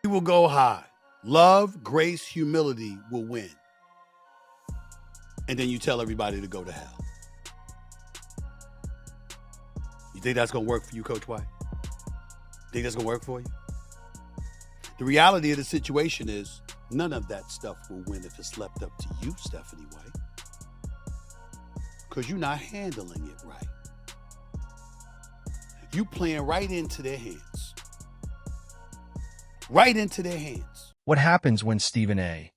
We will go high. Love, grace, humility will win. And then you tell everybody to go to hell. You think that's going to work for you, Coach White? Think that's going to work for you? The reality of the situation is none of that stuff will win if it's left up to you, Stephanie White. Because you're not handling it right. You playing right into their hands. Right into their hands. What happens when Stephen A.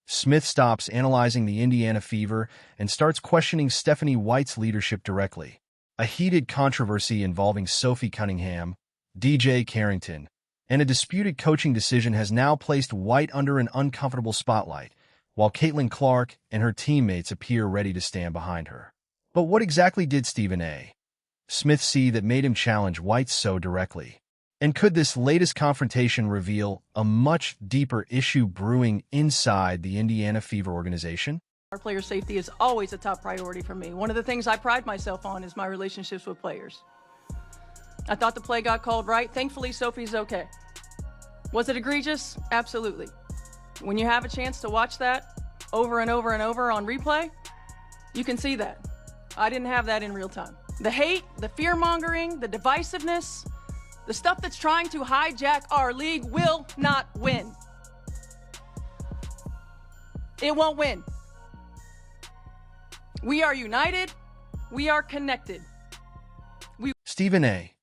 Smith stops analyzing the Indiana Fever and starts questioning Stephanie White's leadership directly? A heated controversy involving Sophie Cunningham, Dijonai Carrington, and a disputed coaching decision has now placed White under an uncomfortable spotlight, while Caitlin Clark and her teammates appear ready to stand behind her. But what exactly did Stephen A. Smith see that made him challenge White so directly? And could this latest confrontation reveal a much deeper issue brewing inside the Indiana Fever organization? Our player safety is always a top priority for me. One of the things I pride myself on is my relationships with players. I thought the play got called right. Thankfully, Sophie's okay. Was it egregious? Absolutely. When you have a chance to watch that over and over and over on replay, you can see that. I didn't have that in real time. The hate, the fear-mongering, the divisiveness, the stuff that's trying to hijack our league will not win. It won't win. We are united. We are connected. Stephen A.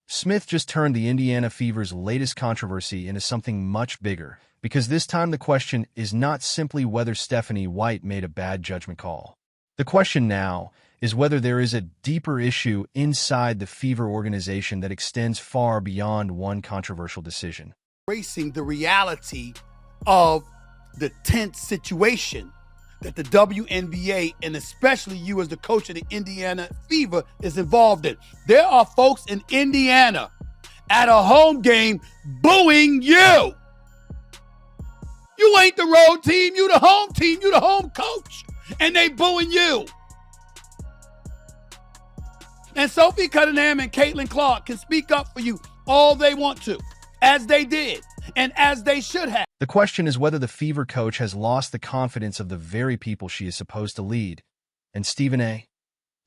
Smith just turned the Indiana Fever's latest controversy into something much bigger, because this time the question is not simply whether Stephanie White made a bad judgment call. The question now is whether there is a deeper issue inside the Fever organization that extends far beyond one controversial decision. Embracing the reality of the tense situation that the WNBA, and especially you as the coach of the Indiana Fever, is involved in. There are folks in Indiana at a home game booing you. You ain't the road team, you the home team, you the home coach, and they booing you. And Sophie Cunningham and Caitlin Clark can speak up for you all they want to, as they did, and as they should have. The question is whether the Fever coach has lost the confidence of the very people she is supposed to lead. And Stephen A.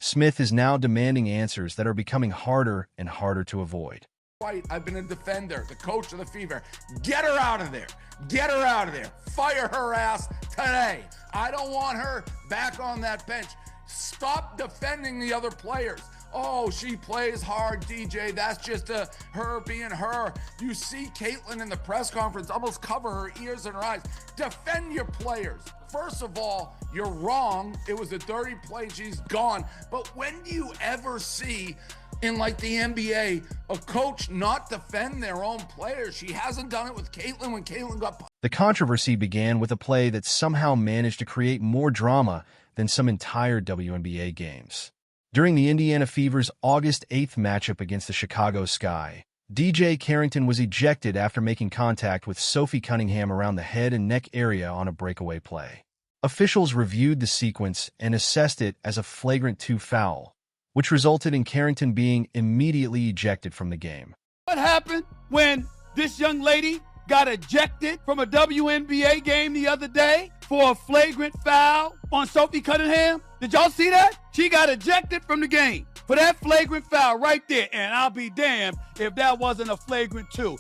Smith is now demanding answers that are becoming harder and harder to avoid. White, I've been a defender, the coach of the Fever. Get her out of there. Get her out of there. Fire her ass today. I don't want her back on that bench. Stop defending the other players. Oh, she plays hard, DJ. That's just her being her. You see Caitlin in the press conference almost cover her ears and her eyes. Defend your players. First of all, you're wrong. It was a dirty play. She's gone. But when do you ever see in like the NBA a coach not defend their own players? She hasn't done it with Caitlin when Caitlin got... The controversy began with a play that somehow managed to create more drama than some entire WNBA games. During the Indiana Fever's August 8th matchup against the Chicago Sky, Dijonai Carrington was ejected after making contact with Sophie Cunningham around the head and neck area on a breakaway play. Officials reviewed the sequence and assessed it as a flagrant 2 foul, which resulted in Carrington being immediately ejected from the game. What happened when this young lady got ejected from a WNBA game the other day for a flagrant foul on Sophie Cunningham? Did y'all see that? She got ejected from the game for that flagrant foul right there. And I'll be damned if that wasn't a flagrant 2.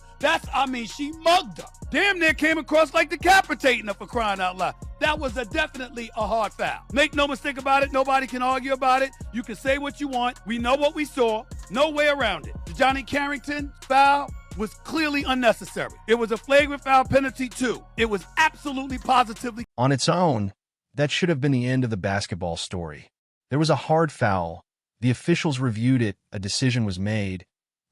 She mugged her. Damn near came across like decapitating her, for crying out loud. That was definitely a hard foul. Make no mistake about it. Nobody can argue about it. You can say what you want. We know what we saw. No way around it. Dijonai Carrington foul was clearly unnecessary. It was a flagrant foul penalty too. It was absolutely positively. On its own, that should have been the end of the basketball story. There was a hard foul. The officials reviewed it, a decision was made,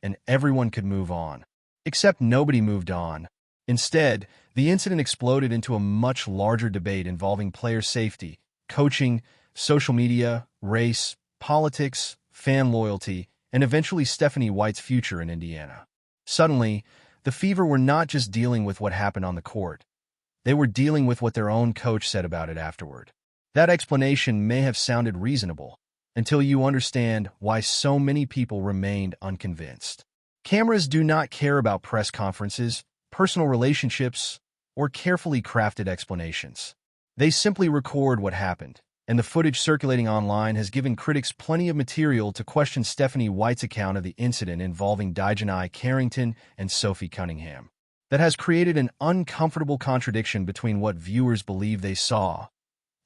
and everyone could move on. Except nobody moved on. Instead, the incident exploded into a much larger debate involving player safety, coaching, social media, race, politics, fan loyalty, and eventually Stephanie White's future in Indiana. Suddenly, the Fever were not just dealing with what happened on the court. They were dealing with what their own coach said about it afterward. That explanation may have sounded reasonable, until you understand why so many people remained unconvinced. Cameras do not care about press conferences, personal relationships, or carefully crafted explanations. They simply record what happened, and the footage circulating online has given critics plenty of material to question Stephanie White's account of the incident involving Dijonai Carrington and Sophie Cunningham. That has created an uncomfortable contradiction between what viewers believe they saw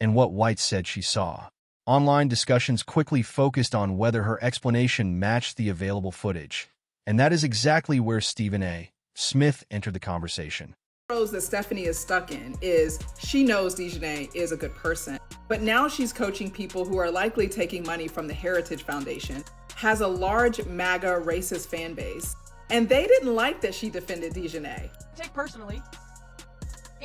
and what White said she saw. Online discussions quickly focused on whether her explanation matched the available footage, and that is exactly where Stephen A. Smith entered the conversation. That Stephanie is stuck in is she knows Dijonai is a good person, but now she's coaching people who are likely taking money from the Heritage Foundation, has a large MAGA racist fan base, and they didn't like that she defended Dijonai. Take personally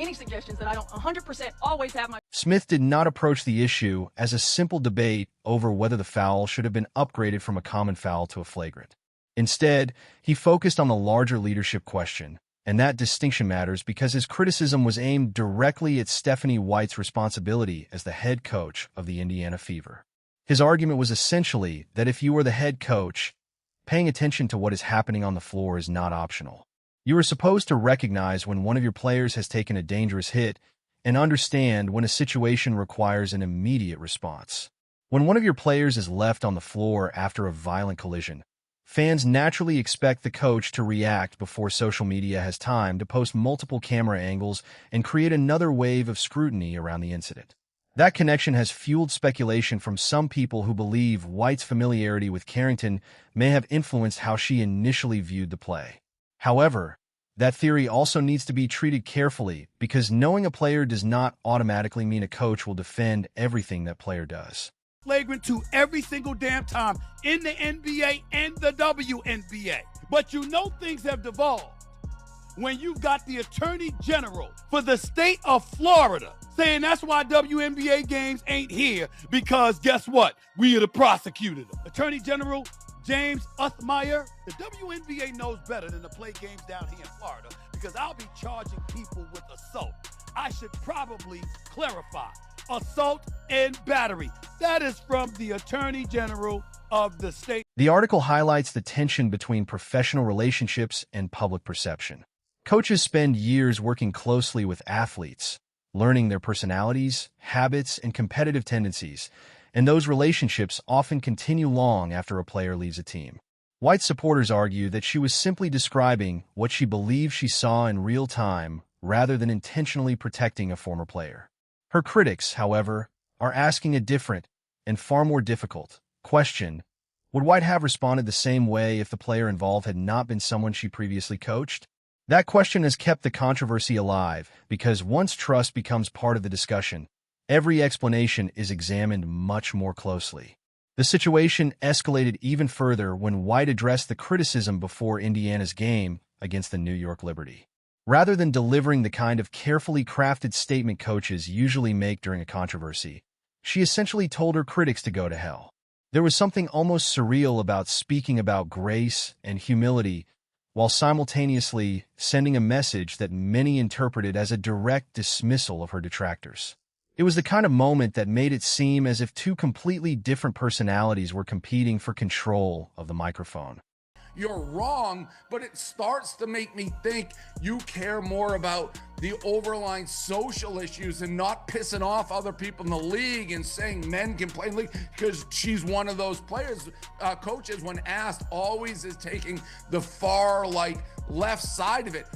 any suggestions that I don't 100% always have my... Smith did not approach the issue as a simple debate over whether the foul should have been upgraded from a common foul to a flagrant. Instead, he focused on the larger leadership question, and that distinction matters because his criticism was aimed directly at Stephanie White's responsibility as the head coach of the Indiana Fever. His argument was essentially that if you are the head coach, paying attention to what is happening on the floor is not optional. You are supposed to recognize when one of your players has taken a dangerous hit and understand when a situation requires an immediate response. When one of your players is left on the floor after a violent collision, fans naturally expect the coach to react before social media has time to post multiple camera angles and create another wave of scrutiny around the incident. That connection has fueled speculation from some people who believe White's familiarity with Carrington may have influenced how she initially viewed the play. However, that theory also needs to be treated carefully because knowing a player does not automatically mean a coach will defend everything that player does. Flagrant to every single damn time in the NBA and the WNBA. But you know things have devolved when you've got the Attorney General for the state of Florida saying that's why WNBA games ain't here because guess what? We are the prosecutor. Attorney General James Uthmeyer, the WNBA knows better than to play games down here in Florida because I'll be charging people with assault. I should probably clarify. Assault and battery. That is from the Attorney General of the state. The article highlights the tension between professional relationships and public perception. Coaches spend years working closely with athletes, learning their personalities, habits, and competitive tendencies, and those relationships often continue long after a player leaves a team. White supporters argue that she was simply describing what she believed she saw in real time rather than intentionally protecting a former player. Her critics, however, are asking a different and far more difficult question. Would White have responded the same way if the player involved had not been someone she previously coached? That question has kept the controversy alive because once trust becomes part of the discussion, every explanation is examined much more closely. The situation escalated even further when White addressed the criticism before Indiana's game against the New York Liberty. Rather than delivering the kind of carefully crafted statement coaches usually make during a controversy, she essentially told her critics to go to hell. There was something almost surreal about speaking about grace and humility while simultaneously sending a message that many interpreted as a direct dismissal of her detractors. It was the kind of moment that made it seem as if two completely different personalities were competing for control of the microphone. You're wrong, but it starts to make me think you care more about the overlying social issues and not pissing off other people in the league and saying men can play in the league because she's one of those players. Coaches, when asked, always is taking the far left side of it.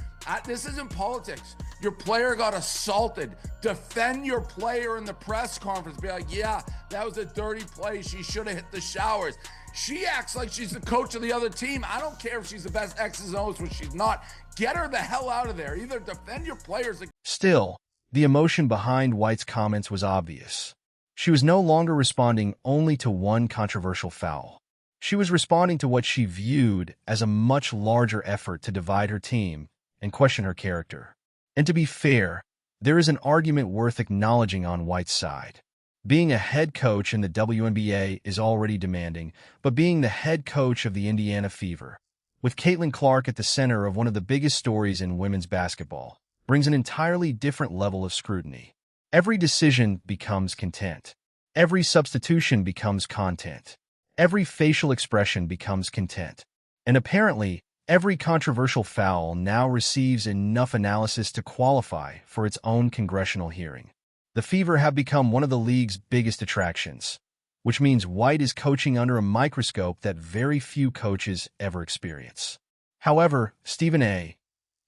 This isn't politics. Your player got assaulted. Defend your player in the press conference. Be like, yeah, that was a dirty play. She should have hit the showers. She acts like she's the coach of the other team. I don't care if she's the best X's and O's when she's not. Get her the hell out of there. Either defend your players. Still, the emotion behind White's comments was obvious. She was no longer responding only to one controversial foul. She was responding to what she viewed as a much larger effort to divide her team and question her character. And to be fair, there is an argument worth acknowledging on White's side. Being a head coach in the WNBA is already demanding, but being the head coach of the Indiana Fever, with Caitlin Clark at the center of one of the biggest stories in women's basketball, brings an entirely different level of scrutiny. Every decision becomes content. Every substitution becomes content. Every facial expression becomes content. And apparently, Every controversial foul now receives enough analysis to qualify for its own congressional hearing. The Fever have become one of the league's biggest attractions, which means White is coaching under a microscope that very few coaches ever experience. However, Stephen A.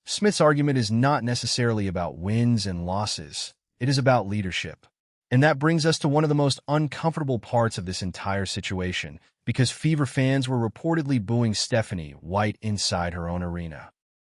Smith's argument is not necessarily about wins and losses. It is about leadership. And that brings us to one of the most uncomfortable parts of this entire situation, because Fever fans were reportedly booing Stephanie White inside her own arena.